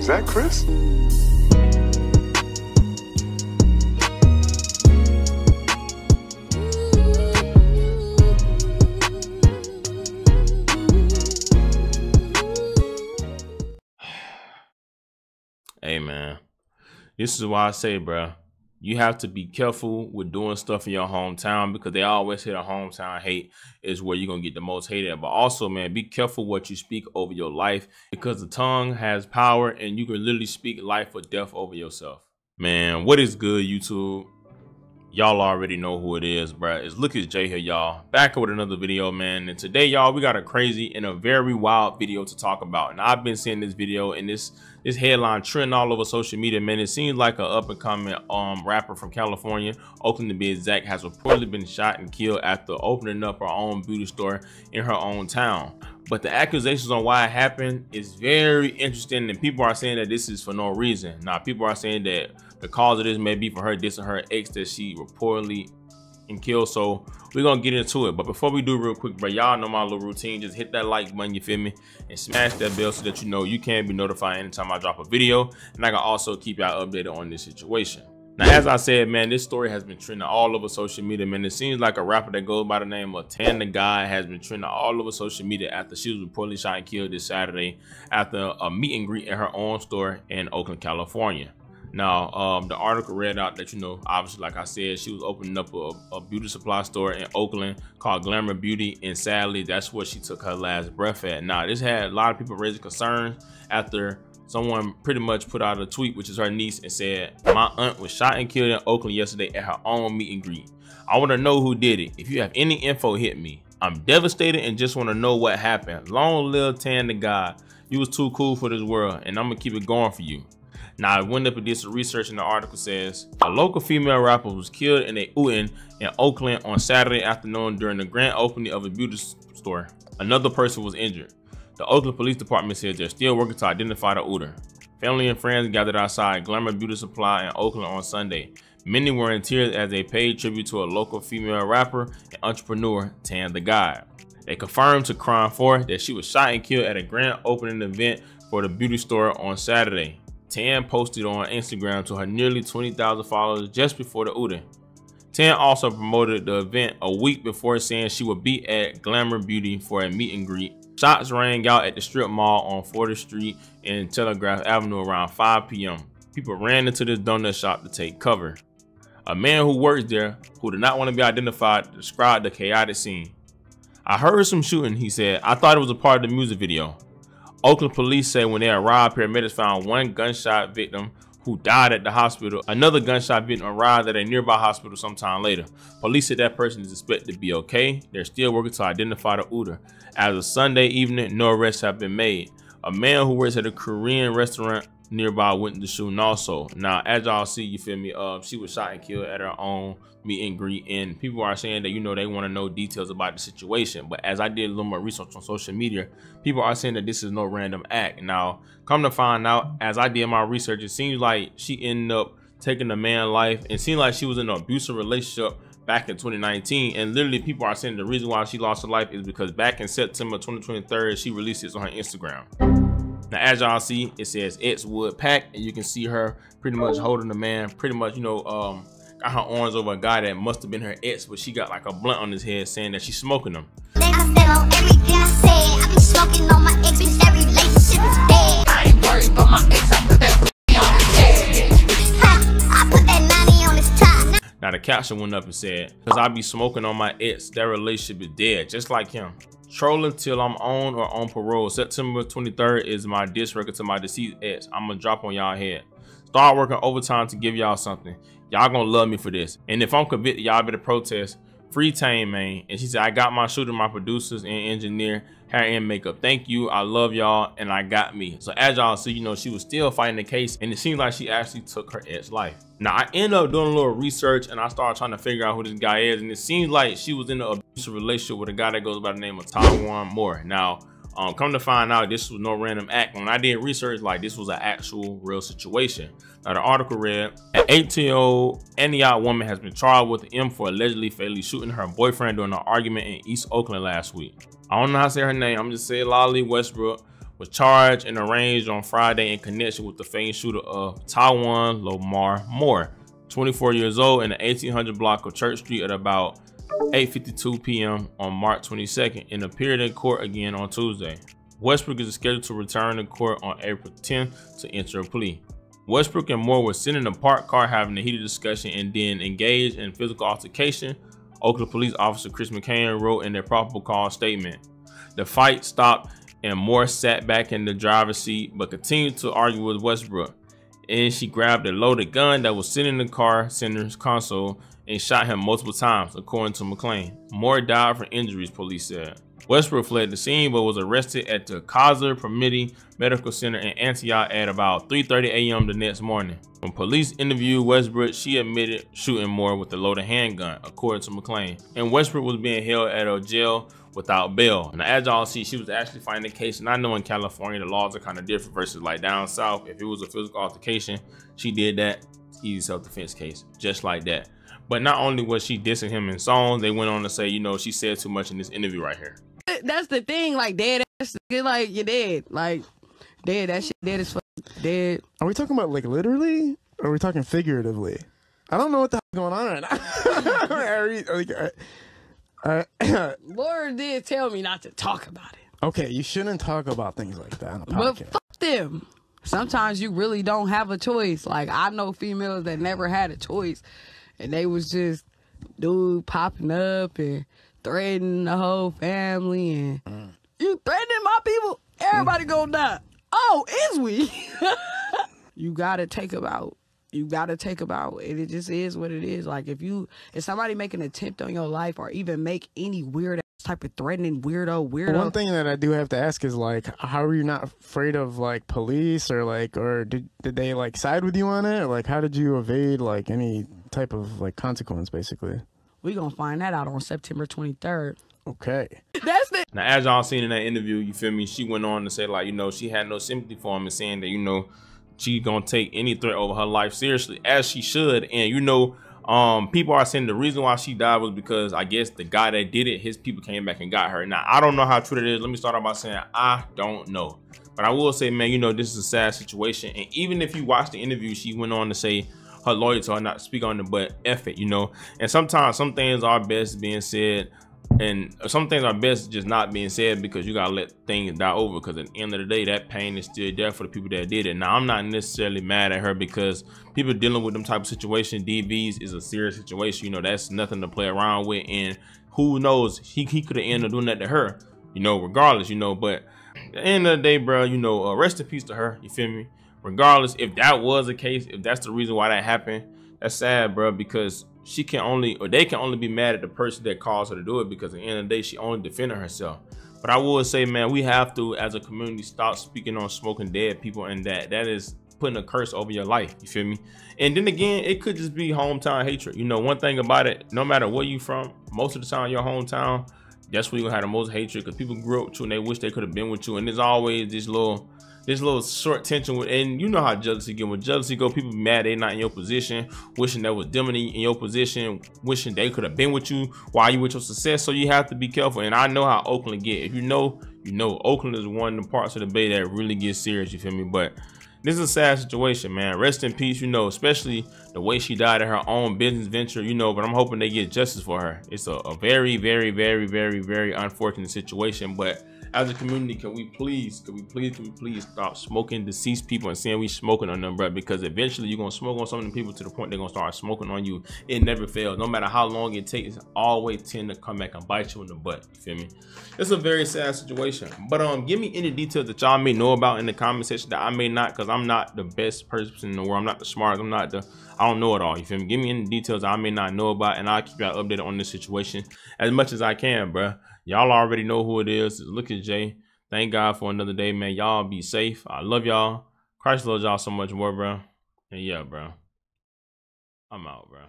Is that Chris? Hey man, this is why I say, bro, you have to be careful with doing stuff in your hometown, because they always say the hometown hate is where you're gonna get the most hated. But also, man, be careful what you speak over your life, because the tongue has power and you can literally speak life or death over yourself. Man, what is good, YouTube? Y'all already know who it is, bro. It's Look at Jay here, y'all. Back with another video, man. And today, y'all, we got a crazy and a very wild video to talk about. And I've been seeing this video and this headline trending all over social media, man. It seems like an up-and-coming rapper from California, Oakland to be exact, has reportedly been shot and killed after opening up her own beauty store in her own town. But the accusations on why it happened is very interesting, and people are saying that this is for no reason. Now, people are saying that the cause of this may be for her dissing her ex that she reportedly and killed. So we're gonna get into it. But before we do, real quick, bro, y'all know my little routine. Just hit that like button, you feel me, and smash that bell so that you know you can be notified anytime I drop a video, and I can also keep y'all updated on this situation. Now, as I said, man, this story has been trending all over social media, man. It seems like a rapper that goes by the name of DaGod has been trending all over social media after she was reportedly shot and killed this Saturday after a meet and greet at her own store in Oakland, California. Now, the article read out that, you know, obviously, like I said, she was opening up a beauty supply store in Oakland called Glamour Beauty, and sadly, that's where she took her last breath at. Now, this had a lot of people raising concerns after someone pretty much put out a tweet, which is her niece, and said, "My aunt was shot and killed in Oakland yesterday at her own meet and greet. I want to know who did it. If you have any info, hit me. I'm devastated and just want to know what happened. Long live DaGod. You was too cool for this world, and I'm gonna keep it going for you." Now, I went up and did some research, and the article says a local female rapper was killed in a ootin in Oakland on Saturday afternoon during the grand opening of a beauty store. Another person was injured. The Oakland Police Department says they're still working to identify the ooter. Family and friends gathered outside Glamour Beauty Supply in Oakland on Sunday. Many were in tears as they paid tribute to a local female rapper and entrepreneur, DaGod. They confirmed to Crime 4 that she was shot and killed at a grand opening event for the beauty store on Saturday. Tan posted on Instagram to her nearly 20,000 followers just before the ooting. Tan also promoted the event a week before, saying she would be at Glamour Beauty for a meet and greet. Shots rang out at the strip mall on 40th Street and Telegraph Avenue around 5 p.m. People ran into this donut shop to take cover. A man who works there, who did not want to be identified, described the chaotic scene. "I heard some shooting," he said. "I thought it was a part of the music video." Oakland police say when they arrived, paramedics found one gunshot victim who died at the hospital. Another gunshot victim arrived at a nearby hospital sometime later. Police said that person is expected to be okay. They're still working to identify the ooter. As of Sunday evening, no arrests have been made. A man who works at a Korean restaurant nearby went into shooting also. Now, as y'all see, you feel me, she was shot and killed at her own meet and greet, and people are saying that, you know, they want to know details about the situation. But as I did a little more research on social media, people are saying that this is no random act. Now, come to find out, as I did my research, it seems like she ended up taking a man's life. It seemed like she was in an abusive relationship back in 2019, and literally people are saying the reason why she lost her life is because back in September 2023, she released this on her Instagram. Now, as y'all see, it says ex would pack, and you can see her pretty much holding the man, pretty much, you know, got her arms over a guy that must have been her ex, but she got like a blunt on his head saying that she's smoking him. Now the caption went up and said, "Cause I be smoking on my ex, that relationship is dead, just like him. Trolling till I'm on or on parole. September 23rd is my diss record to my deceased ex. I'm gonna drop on y'all head. Start working overtime to give y'all something. Y'all gonna love me for this. And if I'm convicted, y'all better protest. Free Tame, man." And she said, "I got my shooter, my producers and engineer, hair and makeup. Thank you. I love y'all, and I got me." So as y'all see, you know, she was still fighting the case, and it seems like she actually took her ex's life. Now, I ended up doing a little research, and I started trying to figure out who this guy is, and it seems like she was in an abusive relationship with a guy that goes by the name of Taiwan Moore. Now, come to find out, this was no random act. When I did research, like, this was an actual real situation. Now, the article read, an 18-year-old Antioch woman has been charged with the M for allegedly fatally shooting her boyfriend during an argument in East Oakland last week. I don't know how to say her name. I'm just saying Lolly Westbrook was charged and arraigned on Friday in connection with the famed shooter of Tawan Lamar Moore, 24 years old, in the 1800 block of Church Street at about 8:52 p.m. on March 22nd, and appeared in court again on Tuesday. Westbrook is scheduled to return to court on April 10th to enter a plea. Westbrook and Moore were sitting in a parked car having a heated discussion and then engaged in physical altercation, Oakland police officer Chris McCain wrote in their probable cause statement. The fight stopped and Moore sat back in the driver's seat but continued to argue with Westbrook. And she grabbed a loaded gun that was sitting in the car center's console and shot him multiple times, according to McClain. Moore died from injuries, police said. Westbrook fled the scene but was arrested at the Kaiser Permanente Medical Center in Antioch at about 3:30 a.m. the next morning. When police interviewed Westbrook, she admitted shooting Moore with a loaded handgun, according to McClain. And Westbrook was being held at a jail without bail. Now, as y'all see, she was actually fighting the case. And I know in California, the laws are kind of different versus like down south. If it was a physical altercation, she did that. Easy self-defense case, just like that. But not only was she dissing him in songs, they went on to say, you know, she said too much in this interview right here. That's the thing, like dead ass, like you're dead, like dead. That shit dead as fuck, dead. Are we talking about like literally, or are we talking figuratively? I don't know what the hell is going on right now. Lord did tell me not to talk about it. Okay, you shouldn't talk about things like that on a But podcast. fuck them. Sometimes you really don't have a choice. Like I know females that never had a choice, and they was just dude popping up and threatening the whole family, and you threatening my people, everybody gonna die. Oh, is we? You gotta take about. You gotta take about. And it just is what it is. Like if somebody make an attempt on your life or even make any weird ass type of threatening weirdo. One thing that I do have to ask is like, how are you not afraid of like police or did they like side with you on it? Or, like how did you evade like any type of like consequence basically? We gonna find that out on September 23rd. Okay. That's the. Now, as y'all seen in that interview, you feel me? She went on to say like, you know, she had no sympathy for him and saying that, you know, she gonna take any threat over her life seriously, as she should. And you know, people are saying the reason why she died was because I guess the guy that did it, his people came back and got her. Now, I don't know how true that is. Let me start off by saying I don't know. But I will say, man, you know, this is a sad situation. And even if you watch the interview, she went on to say her lawyer told her not to speak on it, but F it, you know. And sometimes some things are best being said, and some things are best just not being said because you gotta let things die over, because at the end of the day, that pain is still there for the people that did it. Now, I'm not necessarily mad at her because people dealing with them type of situation, DVs is a serious situation, you know. That's nothing to play around with, and who knows, he could have ended up doing that to her, you know, regardless, you know. But at the end of the day, bro, you know, rest in peace to her, you feel me? Regardless, if that was the case, if that's the reason why that happened, that's sad, bro, because they can only be mad at the person that caused her to do it, because at the end of the day, she only defended herself. But I will say, man, we have to, as a community, stop speaking on smoking dead people, and that is putting a curse over your life, you feel me? And then again, it could just be hometown hatred. You know, one thing about it, no matter where you from, most of the time your hometown, that's where you're gonna have the most hatred, because people grew up with you and they wish they could have been with you. And there's always this little short tension with, and you know how jealousy get. When jealousy go, people be mad they not in your position, wishing that was them in your position, wishing they could have been with you while you with your success. So you have to be careful. And I know how Oakland get. If you know, Oakland is one of the parts of the Bay that really gets serious, you feel me? But this is a sad situation, man. Rest in peace, you know, especially the way she died in her own business venture, you know, but I'm hoping they get justice for her. It's a very, very, very, very, very unfortunate situation. But as a community, can we please stop smoking deceased people and saying we smoking on them, bro? Because eventually you're gonna smoke on some of the people to the point they're gonna start smoking on you. It never fails. No matter how long it takes, it always tend to come back and bite you in the butt. You feel me? It's a very sad situation. But give me any details that y'all may know about in the comment section that I may not, because I'm not the best person in the world. I'm not the smartest. I don't know it all. You feel me? Give me any details I may not know about, and I'll keep y'all updated on this situation as much as I can, bro. Y'all already know who it is. Look at Jay. Thank God for another day, man. Y'all be safe. I love y'all. Christ loves y'all so much more, bro. And yeah, bro. I'm out, bro.